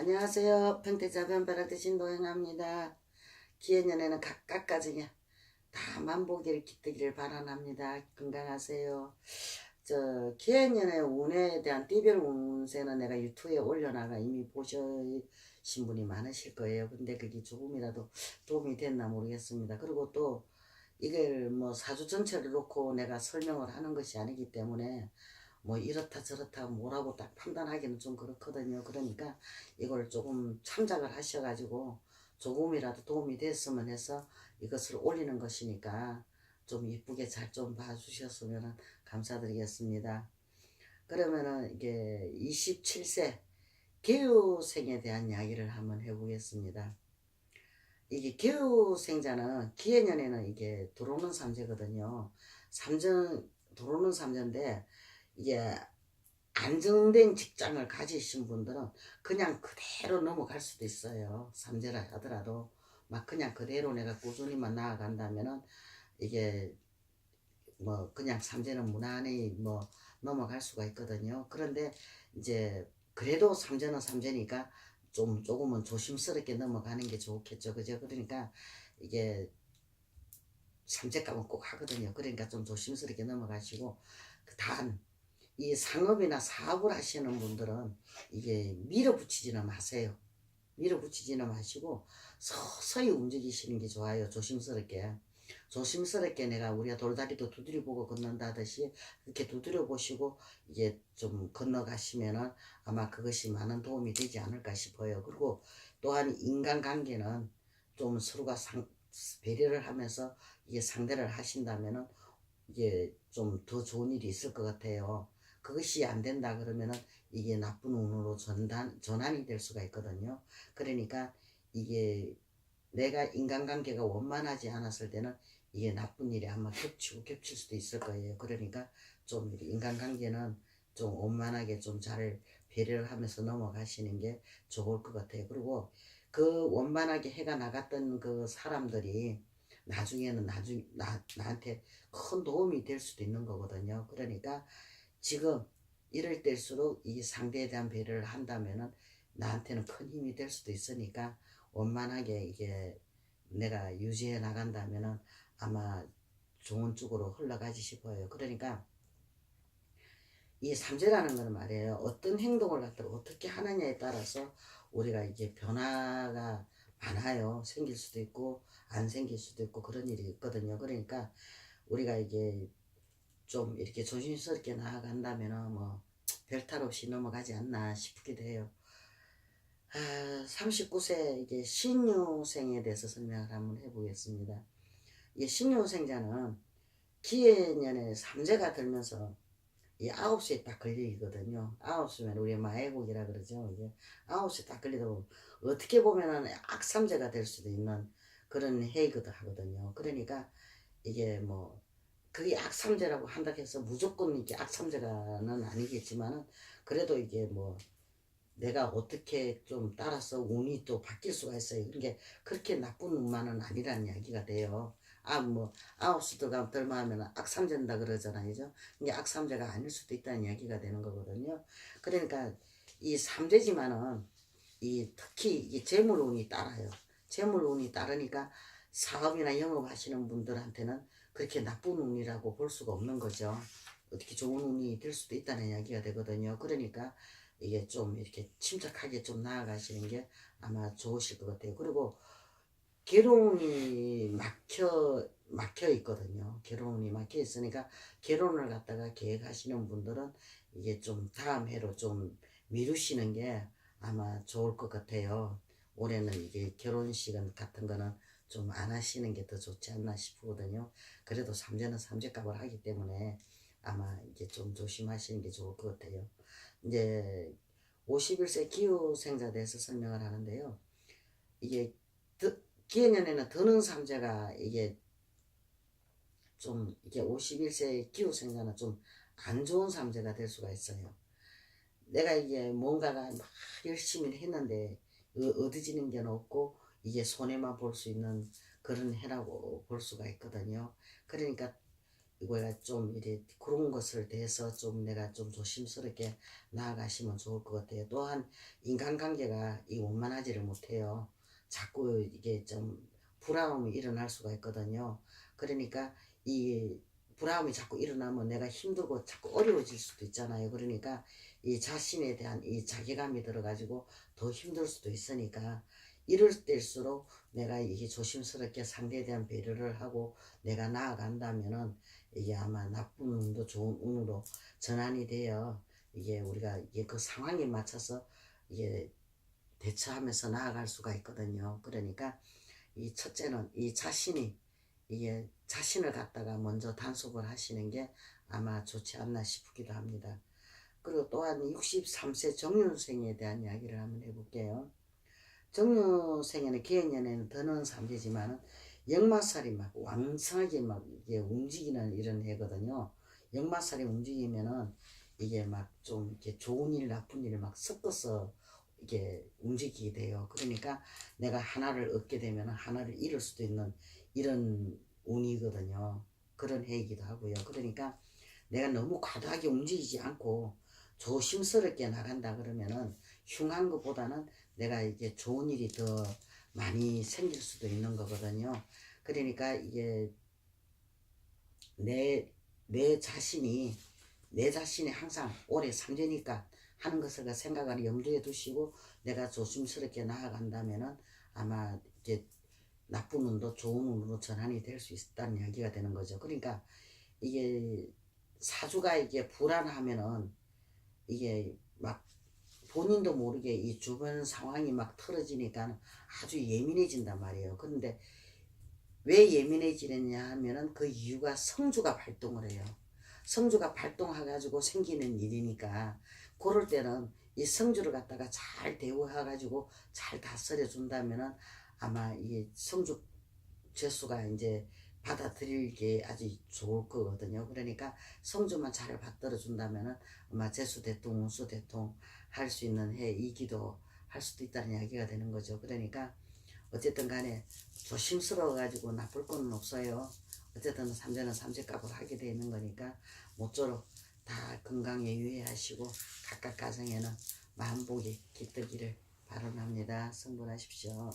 안녕하세요. 평택자 변바라 대신 노행합니다. 기해년에는 각각 가정에 다 만복일 기뜨기를 바라납니다. 건강하세요. 기해년의 운에 대한 띠별 운세는 내가 유튜브에 올려놔가 이미 보신 분이 많으실 거예요. 근데 그게 조금이라도 도움이 됐나 모르겠습니다. 그리고 또 이걸 뭐 사주 전체를 놓고 내가 설명을 하는 것이 아니기 때문에 뭐 이렇다 저렇다 뭐라고 딱 판단하기는 좀 그렇거든요. 그러니까 이걸 조금 참작을 하셔가지고 조금이라도 도움이 됐으면 해서 이것을 올리는 것이니까 좀 이쁘게 잘 좀 봐주셨으면 감사드리겠습니다. 그러면은 이게 27세 개유생에 대한 이야기를 한번 해보겠습니다. 이게 개유생자는 기해년에는 이게 들어오는 삼재거든요. 삼전 들어오는 삼재인데 이게 안정된 직장을 가지신 분들은 그냥 그대로 넘어갈 수도 있어요. 삼재라 하더라도 막 그냥 그대로 내가 꾸준히만 나아간다면은 이게 뭐 그냥 삼재는 무난히 뭐 넘어갈 수가 있거든요. 그런데 이제 그래도 삼재는 삼재니까 좀 조금은 조심스럽게 넘어가는 게 좋겠죠. 그죠? 그러니까 이게 삼재값은 꼭 하거든요. 그러니까 좀 조심스럽게 넘어가시고 단 이 상업이나 사업을 하시는 분들은 이게 밀어붙이지는 마세요. 밀어붙이지는 마시고 서서히 움직이시는 게 좋아요. 조심스럽게. 조심스럽게 내가 우리가 돌다리도 두드려보고 걷는다듯이 이렇게 두드려보시고 이게 좀 건너가시면은 아마 그것이 많은 도움이 되지 않을까 싶어요. 그리고 또한 인간관계는 좀 서로가 배려를 하면서 이게 상대를 하신다면은 이게 좀 더 좋은 일이 있을 것 같아요. 그것이 안 된다 그러면은 이게 나쁜 운으로 전환이 될 수가 있거든요. 그러니까 이게 내가 인간관계가 원만하지 않았을 때는 이게 나쁜 일이 아마 겹칠 수도 있을 거예요. 그러니까 좀 인간관계는 좀 원만하게 좀 잘 배려를 하면서 넘어가시는 게 좋을 것 같아요. 그리고 그 원만하게 해가 나갔던 그 사람들이 나중에는 나한테 큰 도움이 될 수도 있는 거거든요. 그러니까 지금 이럴 때일수록 이 상대에 대한 배려를 한다면은 나한테는 큰 힘이 될 수도 있으니까 원만하게 이게 내가 유지해 나간다면은 아마 좋은 쪽으로 흘러가지 싶어요. 그러니까 이 삼재라는 거는 말이에요. 어떤 행동을 갖다가 어떻게 하느냐에 따라서 우리가 이게 변화가 많아요. 생길 수도 있고 안 생길 수도 있고 그런 일이 있거든요. 그러니까 우리가 이게 좀 이렇게 조심스럽게 나아간다면 뭐 별탈 없이 넘어가지 않나 싶기도 해요. 39세 이게 신유생에 대해서 설명을 한번 해보겠습니다. 이 신유생자는 기해년에 삼재가 들면서 이 9시에 딱 걸리거든요. 9시면 우리 마애국이라 그러죠. 이게 9시에 딱 걸리다 보면 어떻게 보면은 악삼재가 될 수도 있는 그런 해이거든 하거든요. 그러니까 이게 뭐 그게 악삼재라고 한다 해서 무조건 이게 악삼재가는 아니겠지만은 그래도 이게 뭐 내가 어떻게 좀 따라서 운이 또 바뀔 수가 있어요. 그게 그렇게 나쁜 운만은 아니라는 이야기가 돼요. 뭐 아홉 수 들어가면 덜마하면 악삼재다 그러잖아요. 이게 악삼재가 아닐 수도 있다는 이야기가 되는 거거든요. 그러니까 이 삼재지만은 이 특히 이 재물운이 따라요. 재물운이 따르니까 사업이나 영업하시는 분들한테는 그렇게 나쁜 운이라고 볼 수가 없는 거죠. 어떻게 좋은 운이 될 수도 있다는 이야기가 되거든요. 그러니까 이게 좀 이렇게 침착하게 좀 나아가시는 게 아마 좋으실 것 같아요. 그리고 결혼이 막혀 있거든요. 결혼이 막혀 있으니까 결혼을 갖다가 계획하시는 분들은 이게 좀 다음 해로 좀 미루시는 게 아마 좋을 것 같아요. 올해는 이게 결혼식 같은 거는 좀 안 하시는 게 더 좋지 않나 싶거든요. 그래도 삼재는 삼재값을 하기 때문에 아마 이게 좀 조심하시는 게 좋을 것 같아요. 이제 51세 기후생자에 대해서 설명을 하는데요. 이게 기해년에는 드는 삼재가 이게 좀 이게 51세 기후생자는 좀 안 좋은 삼재가 될 수가 있어요. 내가 이게 뭔가가 막 열심히 했는데 얻어지는 게 없고 이게 손해만 볼 수 있는 그런 해라고 볼 수가 있거든요. 그러니까 이거가 좀 이래 그런 것을 대해서 좀 내가 좀 조심스럽게 나아가시면 좋을 것 같아요. 또한 인간관계가 이 원만하지를 못해요. 자꾸 이게 좀 불화음이 일어날 수가 있거든요. 그러니까 이 불화음이 자꾸 일어나면 내가 힘들고 자꾸 어려워질 수도 있잖아요. 그러니까 이 자신에 대한 이 자괴감이 들어가지고 더 힘들 수도 있으니까 이럴 때일수록 내가 이게 조심스럽게 상대에 대한 배려를 하고 내가 나아간다면은 이게 아마 나쁜 운도 좋은 운으로 전환이 되어 이게 우리가 이게 그 상황에 맞춰서 이게 대처하면서 나아갈 수가 있거든요. 그러니까 이 첫째는 이 자신이 이게 자신을 갖다가 먼저 단속을 하시는 게 아마 좋지 않나 싶기도 합니다. 그리고 또한 63세 정년생에 대한 이야기를 한번 해볼게요. 정년생에는 기해년에는 더는 삼재지만은 역마살이 막 왕성하게 막 이게 움직이는 이런 해거든요. 역마살이 움직이면은 이게 막 좀 이렇게 좋은 일 나쁜 일을 막 섞어서 이게 움직이게 돼요. 그러니까 내가 하나를 얻게 되면 하나를 잃을 수도 있는 이런 운이거든요. 그런 해이기도 하고요. 그러니까 내가 너무 과도하게 움직이지 않고 조심스럽게 나간다 그러면은 흉한 것보다는 내가 이게 좋은 일이 더 많이 생길 수도 있는 거거든요. 그러니까 이게 내 자신이 항상 올해 삼재니까 하는 것을 생각을 염두에 두시고 내가 조심스럽게 나아간다면은 아마 이게 나쁜 운도 좋은 운으로 전환이 될 수 있다는 이야기가 되는 거죠. 그러니까 이게 사주가 이게 불안하면은 이게 막 본인도 모르게 이 주변 상황이 막 틀어지니까 아주 예민해진단 말이에요. 그런데 왜 예민해지느냐 하면은 그 이유가 성주가 발동을 해요. 성주가 발동해가지고 생기는 일이니까 그럴 때는 이 성주를 갖다가 잘 대우해가지고 잘 다스려 준다면은 아마 이 성주 죄수가 이제 받아들이기 아주 좋을 거거든요. 그러니까 성주만 잘 받들어 준다면은 아마 재수 대통, 운수 대통 할 수 있는 해이기도 할 수도 있다는 이야기가 되는 거죠. 그러니까 어쨌든 간에 조심스러워 가지고 나쁠 건 없어요. 어쨌든 삼재는 삼재값을 하게 되는 거니까 모쪼록 다 건강에 유의하시고 각각 가정에는 만복이 깃들기를 바람합니다. 성불하십시오.